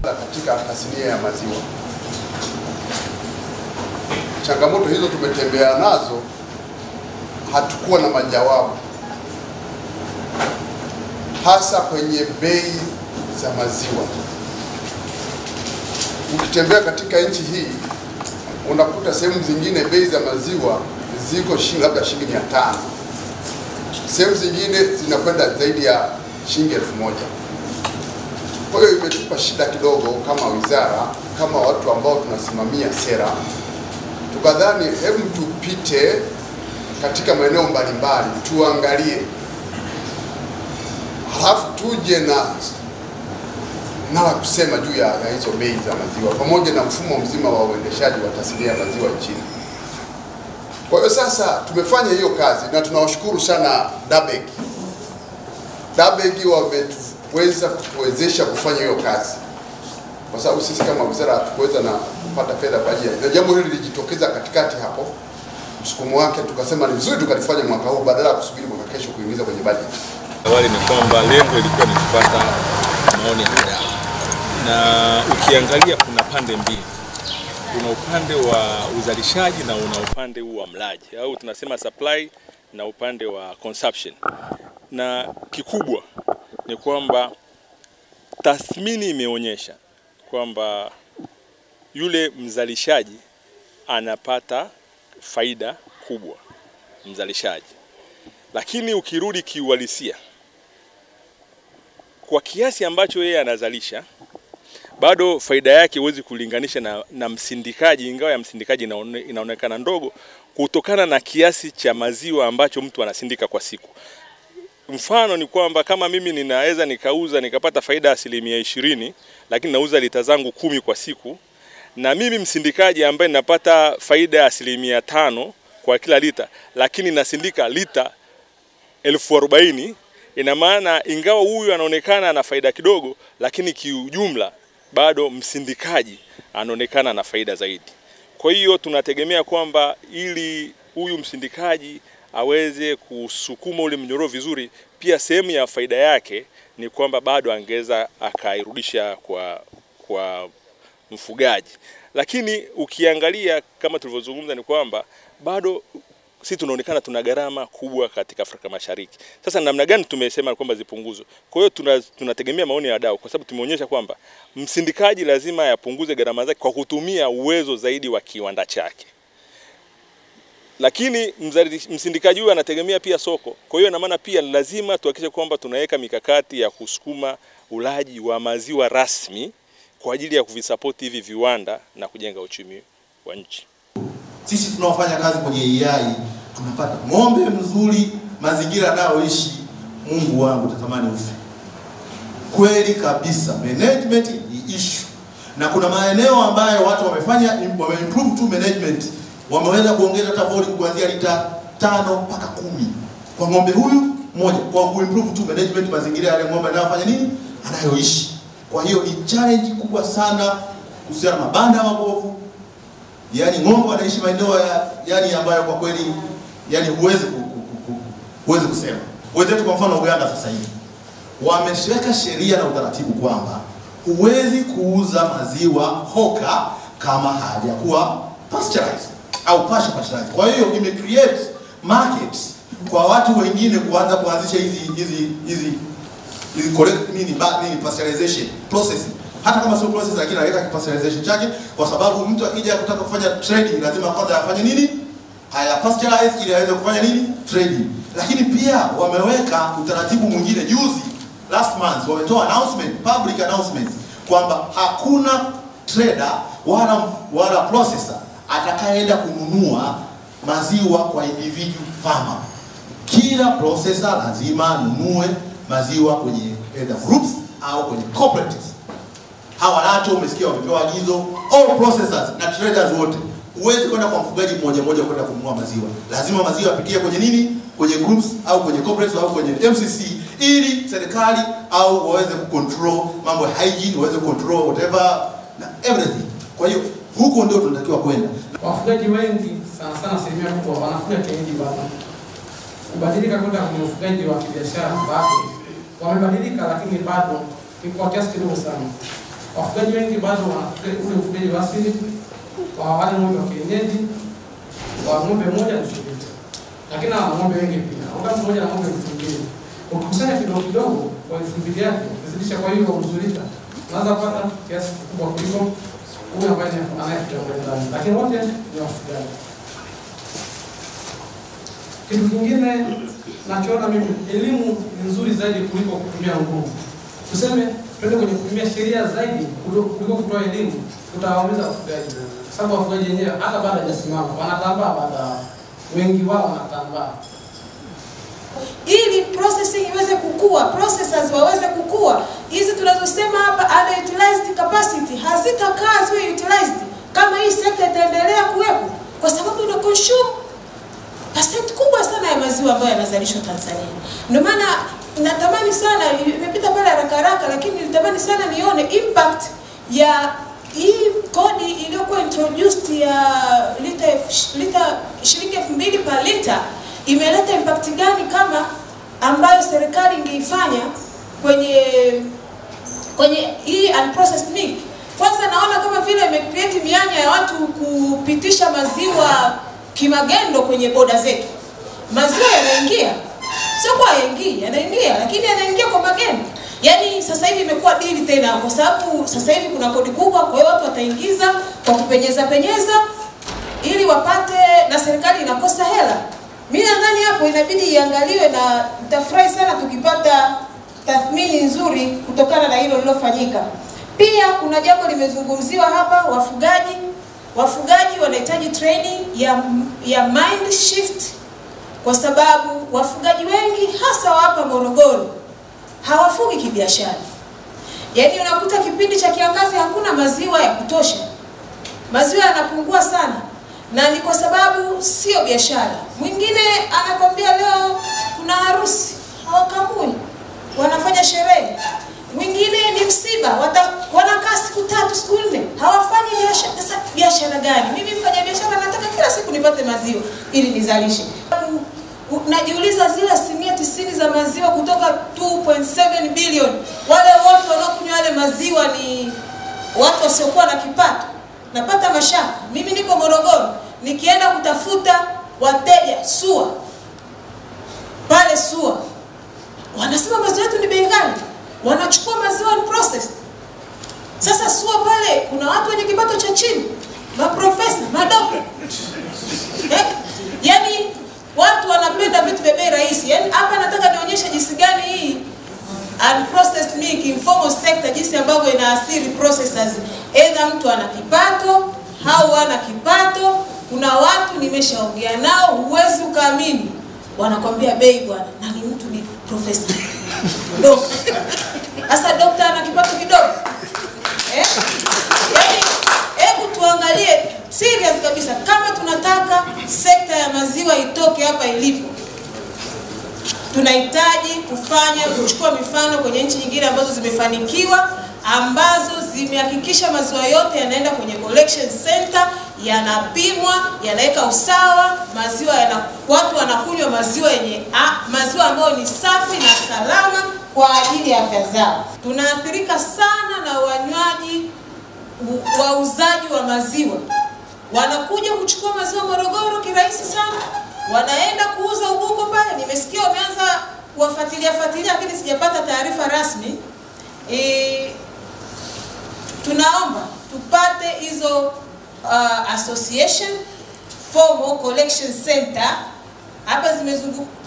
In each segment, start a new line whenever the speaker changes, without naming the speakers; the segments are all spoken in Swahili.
katika tasnia ya maziwa. Changamoto hizo tumetembea nazo, hatukuwa na majawabu, hasa kwenye bei za maziwa. Ukitembea katika nchi hii unakuta sehemu zingine bei za maziwa ziko labda shilingi 500. Sehemu zingine zinakwenda zaidi ya shilingi 1000. Kwa hiyo imetupa shida kidogo kama wizara, kama watu ambao tunasimamia sera. Tukadhani hebu tupite katika maeneo mbalimbali, tuangalie, halafu tuje na kusema juu ya hizo bei za maziwa pamoja na mfumo mzima wa uendeshaji wa tasnia ya maziwa nchini. Kwa hiyo sasa tumefanya hiyo kazi na tunawashukuru sana DABEG. DABEG wameweza kutuwezesha kufanya hiyo kazi, kwa sababu sisi kama wizara hatukuweza na kupata fedha kwa ajili. Na jambo hili lilijitokeza katikati hapo, msukumo wake tukasema ni vizuri tukalifanya mwaka huu badala ya kusubiri mwaka kesho kuingiza kwenye bajeti.
Awali ni kwamba lengo lilikuwa ni kupata maoni ya wadau, na ukiangalia kuna pande mbili. Kuna upande wa uzalishaji na una upande wa mlaji, au tunasema supply, na upande wa consumption. Na kikubwa ni kwamba tathmini imeonyesha kwamba yule mzalishaji anapata faida kubwa, mzalishaji. Lakini ukirudi kiuhalisia, kwa kiasi ambacho yeye anazalisha, bado faida yake huwezi kulinganisha na msindikaji, ingawa ya msindikaji inaonekana ndogo kutokana na kiasi cha maziwa ambacho mtu anasindika kwa siku. Mfano ni kwamba kama mimi ninaweza nikauza nikapata faida 20%, lakini nauza lita zangu 10 kwa siku, na mimi msindikaji ambaye ninapata faida 5% kwa kila lita, lakini nasindika lita 1040, ina maana ingawa huyu anaonekana ana faida kidogo, lakini kiujumla bado msindikaji anaonekana na faida zaidi. Kwa hiyo tunategemea kwamba ili huyu msindikaji aweze kusukuma ule mnyororo vizuri, pia sehemu ya faida yake ni kwamba bado angeza akairudisha kwa mfugaji. Lakini ukiangalia kama tulivyozungumza ni kwamba bado sisi tunaonekana tuna gharama kubwa katika Afrika Mashariki. Sasa namna gani tumesema kwamba zipunguzwe? Kwa hiyo tunategemea maoni ya wadau, kwa sababu tumeonyesha kwamba msindikaji lazima yapunguze gharama zake kwa kutumia uwezo zaidi wa kiwanda chake. Lakini msindikaji huyu anategemea pia soko. Kwa hiyo na maana pia lazima tuhakikishe kwamba tunaweka mikakati ya kusukuma ulaji wa maziwa rasmi kwa ajili ya kuvisapoti hivi viwanda na kujenga uchumi wa nchi.
Sisi tunaofanya kazi kwenye AI tunapata ng'ombe mzuri, mazingira nayoishi, Mungu wangu tatamani ufe. Kweli kabisa, management ni issue. Na kuna maeneo ambayo watu wame-improve tu management, wameweza kuongeza hata volume kuanzia lita 5 mpaka 10 kwa ng'ombe huyu mmoja, kwa kuimprove tu management mazingira yale ng'ombe anayofanya nini, anayoishi. Kwa hiyo ni challenge kubwa sana kuhusiana na mabanda mabovu. Yani ng'ombe wanaishi maeneo yani ambayo kwa kweli yani huwezi kusema. Wenzetu kwa mfano Uganda sasa hivi wameshweka sheria na utaratibu kwamba huwezi kuuza maziwa hoka kama hajakuwa pasteurized au partial pasteurized. Kwa hiyo ime create market kwa watu wengine kuanzisha hizi correct nini pasteurization processing. Hata kama sio process lakini anaweka pasteurization chake, kwa sababu mtu akija kutaka kufanya trading lazima kwanza afanye nini? Haya pasteurize ili aweze kufanya nini? Trading. Lakini pia wameweka utaratibu mwingine juzi, last month wametoa announcement, public announcement kwamba hakuna trader wala processor atakayeenda kununua maziwa kwa individual farmer. Kila processor lazima anunue maziwa kwenye either groups au kwenye cooperatives. Hawa nacho umesikia wamepewa agizo, all processors na traders wote. Huwezi kwenda kwa mfugaji mmoja kwenda kununua maziwa. Lazima maziwa yapitie kwenye nini? Kwenye groups au kwenye cooperatives au kwenye MCC, ili serikali au waweze kucontrol mambo ya hygiene, waweze control whatever na everything. Kwa hiyo huko ndio tunatakiwa kwenda.
Wafugaji wengi sana asilimia kubwa wanafuga kienyeji bado. Kubadilika kwenda kwenye ufugaji wa kibiashara bado wamebadilika, lakini bado ni kwa kiasi kidogo sana. Wafugaji wengi bado wanafuga ule ufugaji wa asili kwa wale ng'ombe wa kienyeji wa ng'ombe moja nusu lita, lakini na ng'ombe wengi pia wakati mmoja na ng'ombe 2,000 ukikusanya kidogo kidogo kwa 2,000 yake zidisha kwa hiyo nusu lita unaweza kupata kiasi kikubwa kuliko huyu ambaye anayefuga ng'ombe ndani, lakini wote ni wafugaji. Kitu kingine nachoona mimi, elimu ni nzuri zaidi kuliko kutumia nguvu. Tuseme twende kwenye kutumia sheria zaidi kuliko kutoa elimu, tutawaumiza wafugaji. Sababu wafugaji wenyewe hata baada ya jasimama wanatambaa, baada wengi wao wanatambaa.
Ili processing iweze kukua, processors waweze kukua, hizi tunazosema hapa underutilized capacity hazitakaa ziwe utilized kama hii sekta itaendelea kuwepo, kwa sababu ina consume percent kubwa sana ya maziwa ambayo yanazalishwa Tanzania. Ndio maana natamani sana, imepita pale haraka lakini nilitamani sana nione impact ya hii kodi iliyokuwa introduced ya shilingi 2,000 per liter imeleta impact gani kama ambayo serikali ingeifanya kwenye hii unprocessed milk. Kwanza naona kama vile imecreate mianya ya watu kupitisha maziwa kimagendo kwenye boda zetu. Maziwa yanaingia, sio kwa yanaingia, lakini yanaingia kwa magendo. Yaani sasa hivi imekuwa dili tena, kwa sababu sasa hivi kuna kodi kubwa, kwa hiyo watu wataingiza kwa kupenyeza ili wapate, na serikali inakosa hela. Mimi nadhani hapo inabidi iangaliwe, na nitafurahi sana tukipata tathmini nzuri kutokana na hilo lilofanyika. Pia kuna jambo limezungumziwa hapa, wafugaji wanahitaji training ya mind shift, kwa sababu wafugaji wengi hasa hapa Morogoro hawafugi kibiashara. Yaani unakuta kipindi cha kiangazi hakuna maziwa ya kutosha, maziwa yanapungua sana, na ni kwa sababu sio biashara. Mwingine anakwambia leo kuna harusi, hawakamui, wanafanya sherehe. Mwingine ni msiba, wanakaa siku 3 siku 4, hawafanyi biashara. Sasa biashara gani? Mimi mfanya biashara nataka kila siku nipate maziwa ili nizalishe. Najiuliza zile 90 za maziwa kutoka 2.7 bilioni, wale wote wanaokunywa wale maziwa ni watu wasiokuwa na kipato. Napata mashaka. Mimi niko Morogoro, nikienda kutafuta wateja SUA, pale SUA wanasema maziwa yetu ni bei ghali, wanachukua maziwa unprocessed. Sasa SUA pale kuna watu wenye kipato cha chini, maprofesa, madokta. Yaani watu wanapenda vitu vya bei rahisi. Yaani hapa nataka nionyeshe jinsi gani hii unprocessed milk informal sector jinsi ambavyo inaathiri processors. Either mtu ana kipato au hana kipato. Kuna watu nimeshaongea nao, huwezi ukaamini, wanakwambia bei bwana, na ni mtu ni profesa. Dokta. Sasa dokta ana kipato kidogo. Yaani hebu tuangalie serious kabisa, kama tunataka sekta ya maziwa itoke hapa ilipo, tunahitaji kuchukua mifano kwenye nchi nyingine ambazo zimefanikiwa, ambazo zimehakikisha maziwa yote yanaenda kwenye collection center, yanapimwa, yanaweka usawa, watu wanakunywa maziwa maziwa ambayo ni safi na salama kwa ajili ya afya zao. Tunaathirika sana na wanywaji, wauzaji wa maziwa. Wanakuja kuchukua maziwa Morogoro kirahisi sana, wanaenda kuuza Ubungo pale. Nimesikia wameanza kuwafuatilia, lakini sijapata taarifa rasmi. Tunaomba tupate hizo association formal collection center hapa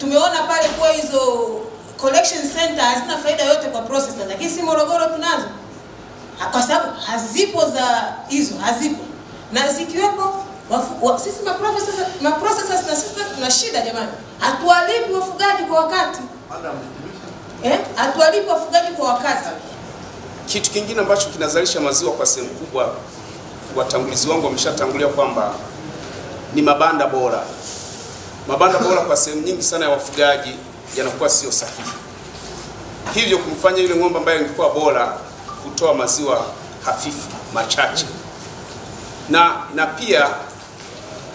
tumeona pale kwa hizo collection center hazina faida yote kwa processors, lakini si Morogoro tunazo, kwa sababu hazipo za hizo, hazipo. Na zikiwepo sisi maprocessors na sisi tuna shida jamani. Hatuwalipi wafugaji kwa wakati. Hatuwalipi wafugaji kwa wakati.
Kitu kingine ambacho kinazalisha maziwa kwa sehemu kubwa, watangulizi wangu wameshatangulia kwamba ni mabanda bora. Mabanda bora kwa sehemu nyingi sana ya wafugaji yanakuwa sio sahihi. Hivyo kumfanya yule ng'ombe ambaye angekuwa bora kutoa maziwa hafifu machache. Na pia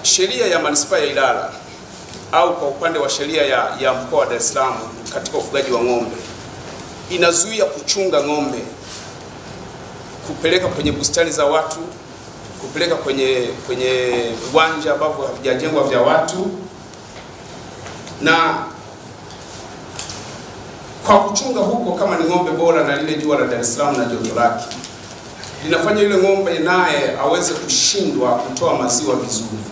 sheria ya manispaa ya Ilala au kwa upande wa sheria ya mkoa wa Dar es Salaam katika ufugaji wa ng'ombe inazuia kuchunga ng'ombe kupeleka kwenye bustani za watu, kupeleka kwenye viwanja ambavyo havijajengwa vya watu, na kwa kuchunga huko, kama ni ng'ombe bora na lile jua la Dar es Salaam na joto lake linafanya yule ng'ombe naye aweze kushindwa kutoa maziwa vizuri.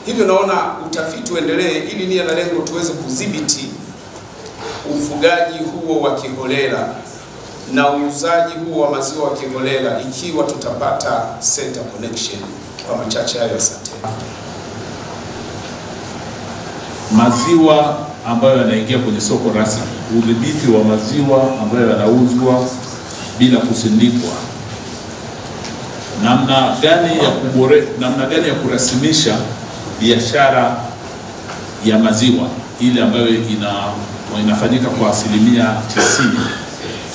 Hivyo naona utafiti uendelee ili nia na lengo tuweze kudhibiti ufugaji huo wa kiholela na uuzaji huo wa maziwa wa kiholela ikiwa tutapata center connection. Kwa machache hayo, asante.
Maziwa ambayo yanaingia kwenye soko rasmi, udhibiti wa maziwa ambayo yanauzwa bila kusindikwa, namna gani ya kurasimisha biashara ya maziwa ile ambayo inafanyika kwa 90%,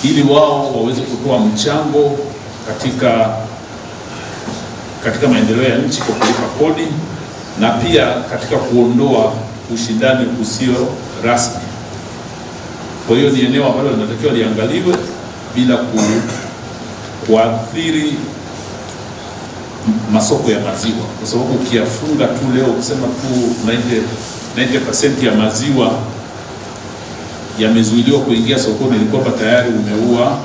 ili wao waweze kutoa mchango katika maendeleo ya nchi kwa kulipa kodi na pia katika kuondoa ushindani usio rasmi. Kwa hiyo ni eneo ambalo linatakiwa liangaliwe bila kuathiri masoko ya maziwa, kwa sababu ukiyafunga tu leo kusema tu 90% ya maziwa yamezuiliwa kuingia sokoni, ni kwamba tayari umeua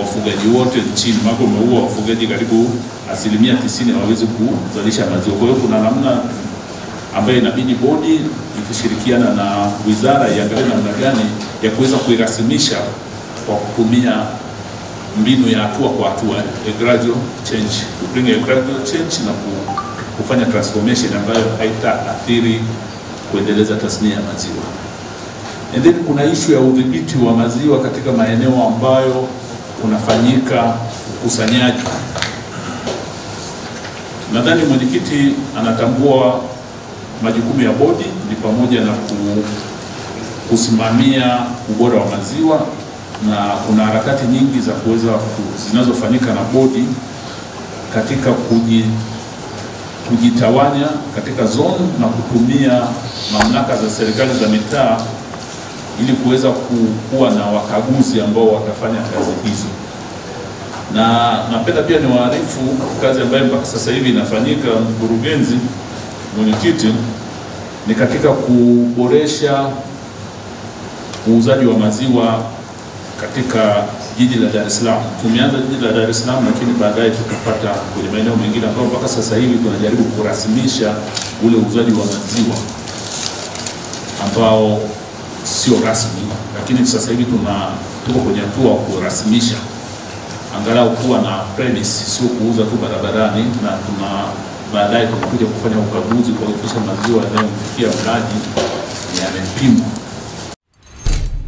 wafugaji wote nchini. Mako umeua wafugaji karibu 90% hawawezi kuzalisha maziwa. Kwa hiyo kuna namna ambayo inabidi bodi ikishirikiana na wizara iangalie namna gani ya kuweza kuirasimisha kwa kutumia mbinu ya hatua kwa hatua, a gradual change, bring a gradual change na kufanya transformation ambayo haitaathiri kuendeleza tasnia ya maziwa. And then kuna issue ya udhibiti wa maziwa katika maeneo ambayo kunafanyika ukusanyaji. Nadhani mwenyekiti anatambua majukumu ya bodi ni pamoja na kusimamia ubora wa maziwa, na kuna harakati nyingi za zinazofanyika na bodi katika kujitawanya katika zone na kutumia mamlaka za serikali za mitaa ili kuweza kuwa na wakaguzi ambao watafanya kazi hizo. Na napenda pia niwaarifu kazi ambayo mpaka sasa hivi inafanyika, mkurugenzi, mwenyekiti, ni katika kuboresha uuzaji wa maziwa katika jiji la Dar es Salaam. Tumeanza jiji la Dar es Salaam, lakini baadaye tutapata kwenye maeneo mengine ambayo mpaka sasa hivi tunajaribu kurasimisha ule uuzaji wa maziwa ambao sio rasmi, lakini sasa hivi tuko kwenye hatua kurasimisha, angalau kuwa na premise, sio kuuza tu barabarani, na baadaye tunakuja kufanya ukaguzi kuhakikisha maziwa yanayomfikia mlaji yamepimwa.